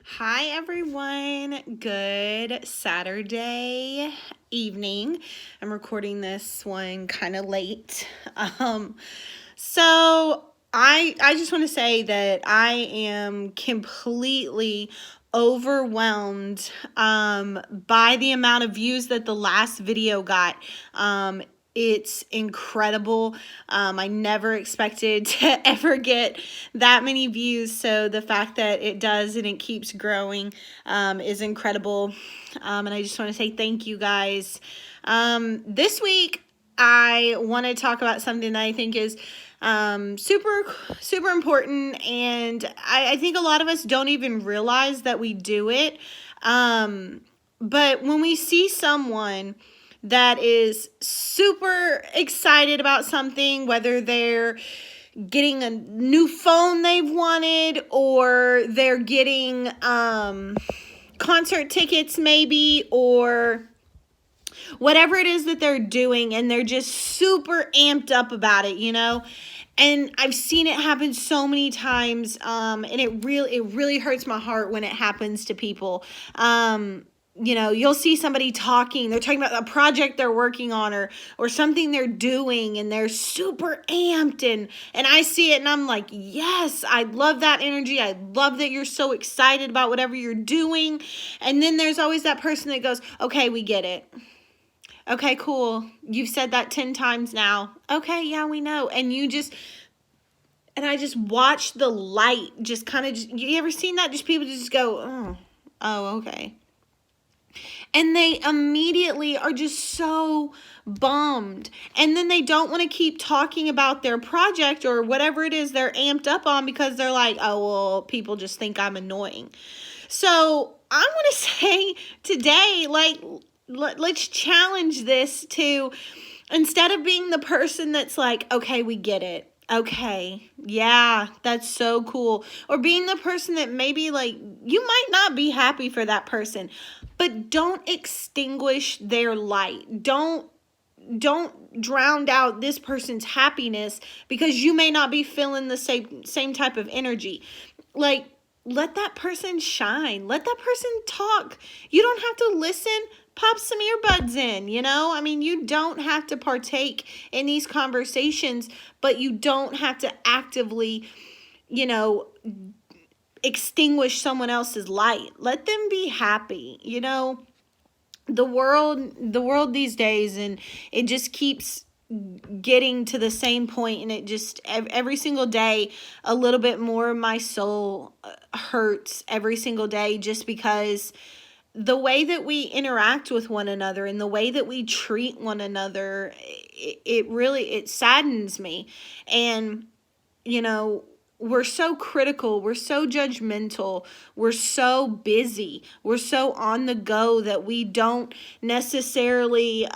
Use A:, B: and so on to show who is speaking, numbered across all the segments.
A: Hi, everyone. Good Saturday evening. I'm recording this one kind of late. So I just want to say that I am completely overwhelmed by the amount of views that the last video got. It's incredible. I never expected to ever get that many views. So the fact that it does and it keeps growing is incredible. And I just want to say thank you guys. This week, I want to talk about something that I think is super important. And I think a lot of us don't even realize that we do it. But when we see someone that is super excited about something, whether they're getting a new phone they've wanted or they're getting concert tickets maybe, or whatever it is that they're doing, and they're just super amped up about it, and I've seen it happen so many times, and it really hurts my heart when it happens to people. You'll see somebody talking, they're talking about a project they're working on, or something they're doing, and they're super amped, and I see it and I'm like, yes, I love that energy. I love that you're so excited about whatever you're doing. And then there's always that person that goes, okay, we get it. Okay, cool. You've said that 10 times now. Okay, yeah, we know. And I just watch the light just kind of, you ever seen that? Just people just go, oh, okay. And they immediately are just so bummed. And then they don't want to keep talking about their project or whatever it is they're amped up on, because they're like, oh, well, people just think I'm annoying. So I want to say today, let's challenge this to, instead of being the person that's like, okay, we get it. Okay, yeah, that's so cool. Or being the person that maybe, like, you might not be happy for that person, but don't extinguish their light. Don't drown out this person's happiness because you may not be feeling the same type of energy. Like, let that person shine. Let that person talk. You don't have to listen. Pop some earbuds in, I mean, you don't have to partake in these conversations, but you don't have to actively, extinguish someone else's light. Let them be happy. The world these days, and it just keeps getting to the same point, and it just, every single day, a little bit more of my soul hurts every single day, just because the way that we interact with one another and the way that we treat one another, it saddens me. And we're so critical, we're so judgmental, we're so busy, we're so on the go that we don't necessarily,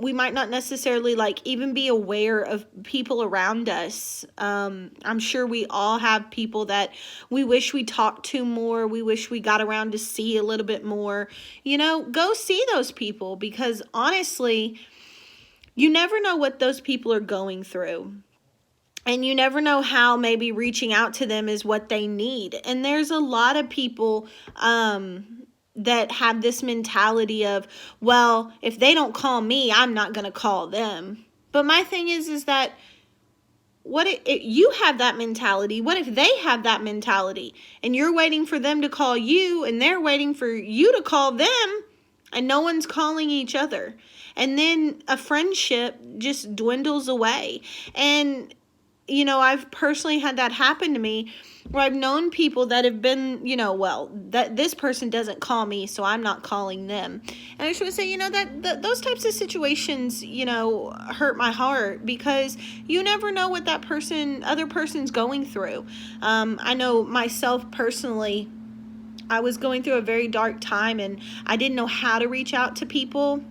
A: we might not necessarily like even be aware of people around us. I'm sure we all have people that we wish we talked to more, we wish we got around to see a little bit more. Go see those people, because honestly, you never know what those people are going through. And you never know how maybe reaching out to them is what they need. And there's a lot of people that have this mentality of, well, if they don't call me, I'm not going to call them. But my thing is that, what if you have that mentality? What if they have that mentality and you're waiting for them to call you, and they're waiting for you to call them, and no one's calling each other? And then a friendship just dwindles away. And I've personally had that happen to me, where I've known people that have been, well, that this person doesn't call me, so I'm not calling them. And I just want to say, that those types of situations, hurt my heart, because you never know what that other person's going through. I know myself personally, I was going through a very dark time, and I didn't know how to reach out to people.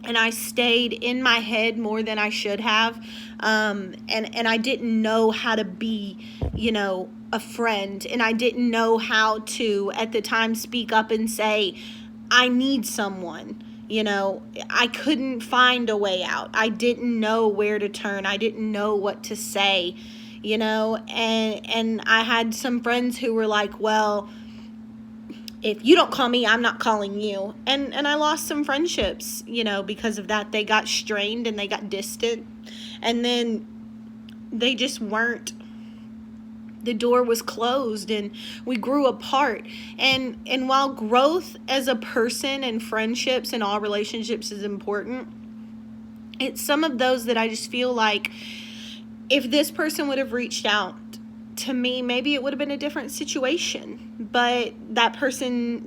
A: And I stayed in my head more than I should have. And I didn't know how to be, a friend. And I didn't know how to, at the time, speak up and say, I need someone. I couldn't find a way out. I didn't know where to turn. I didn't know what to say, and I had some friends who were like, well, if you don't call me, I'm not calling you. And I lost some friendships, because of that. They got strained and they got distant. And then they just weren't, the door was closed and we grew apart. And while growth as a person and friendships and all relationships is important, it's some of those that I just feel like if this person would have reached out to me, maybe it would have been a different situation. But that person,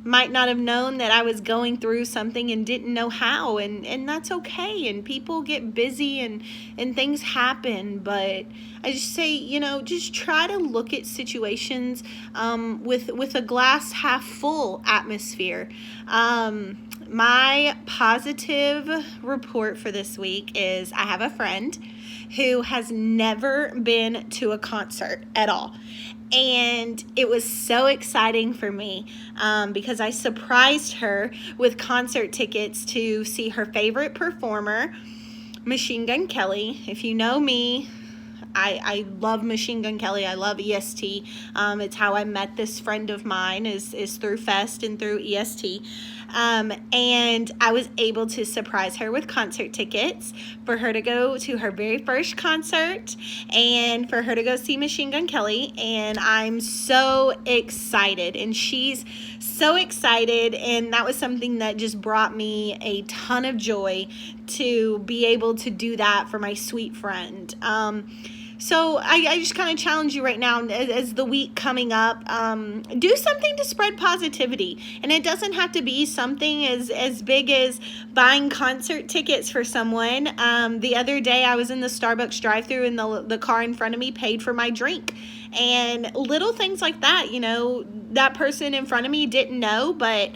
A: might not have known that I was going through something and didn't know how. And that's okay. And people get busy and things happen. But I just say, just try to look at situations with a glass half full atmosphere. My positive report for this week is I have a friend who has never been to a concert at all. And it was so exciting for me because I surprised her with concert tickets to see her favorite performer, Machine Gun Kelly. If you know me, I love Machine Gun Kelly. I love EST. It's how I met this friend of mine is through Fest and through EST. And I was able to surprise her with concert tickets for her to go to her very first concert and for her to go see Machine Gun Kelly. And I'm so excited. And she's so excited. And that was something that just brought me a ton of joy to be able to do that for my sweet friend. So I just kind of challenge you right now as the week coming up, do something to spread positivity. And it doesn't have to be something as big as buying concert tickets for someone. The other day I was in the Starbucks drive-thru and the car in front of me paid for my drink. And little things like that, that person in front of me didn't know, but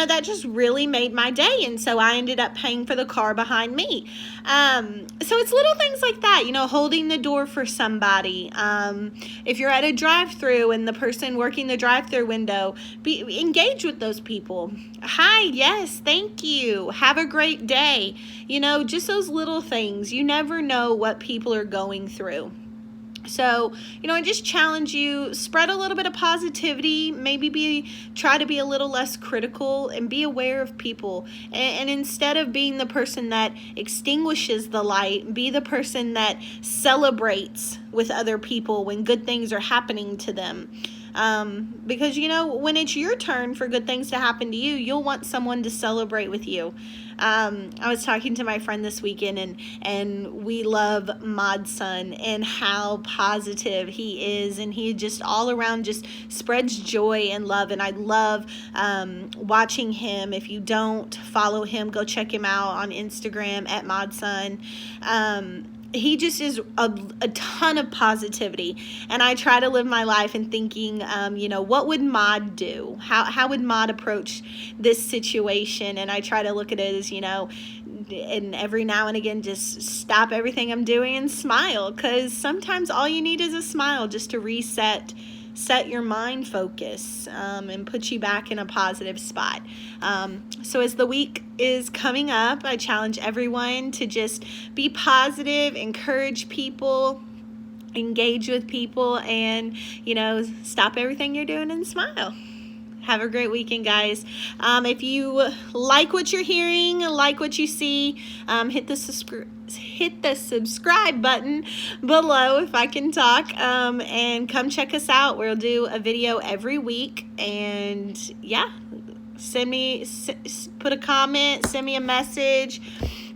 A: that just really made my day. And so I ended up paying for the car behind me. So it's little things like that, holding the door for somebody. If you're at a drive-thru and the person working the drive-thru window, engage with those people. Hi, yes, thank you. Have a great day. Just those little things. You never know what people are going through. So, I just challenge you, spread a little bit of positivity, maybe try to be a little less critical and be aware of people. And instead of being the person that extinguishes the light, be the person that celebrates with other people when good things are happening to them. Because, when it's your turn for good things to happen to you, you'll want someone to celebrate with you. I was talking to my friend this weekend and we love Modson and how positive he is. And he just all around just spreads joy and love. And I love watching him. If you don't follow him, go check him out on Instagram at Modson. He just is a ton of positivity. And I try to live my life in thinking, what would Mod do? How would Mod approach this situation? And I try to look at it as, and every now and again, just stop everything I'm doing and smile. Because sometimes all you need is a smile just to set your mind focus and put you back in a positive spot. So as the week is coming up, I challenge everyone to just be positive, encourage people, engage with people, and, stop everything you're doing and smile. Have a great weekend, guys. If you like what you're hearing, like what you see, hit the subscribe button below if I can talk, and come check us out. We'll do a video every week. And yeah, put a comment, send me a message,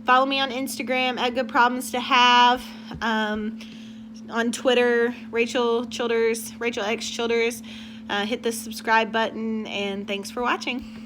A: follow me on Instagram at Good Problems to Have, on Twitter, Rachel X Childers. Hit the subscribe button, and thanks for watching.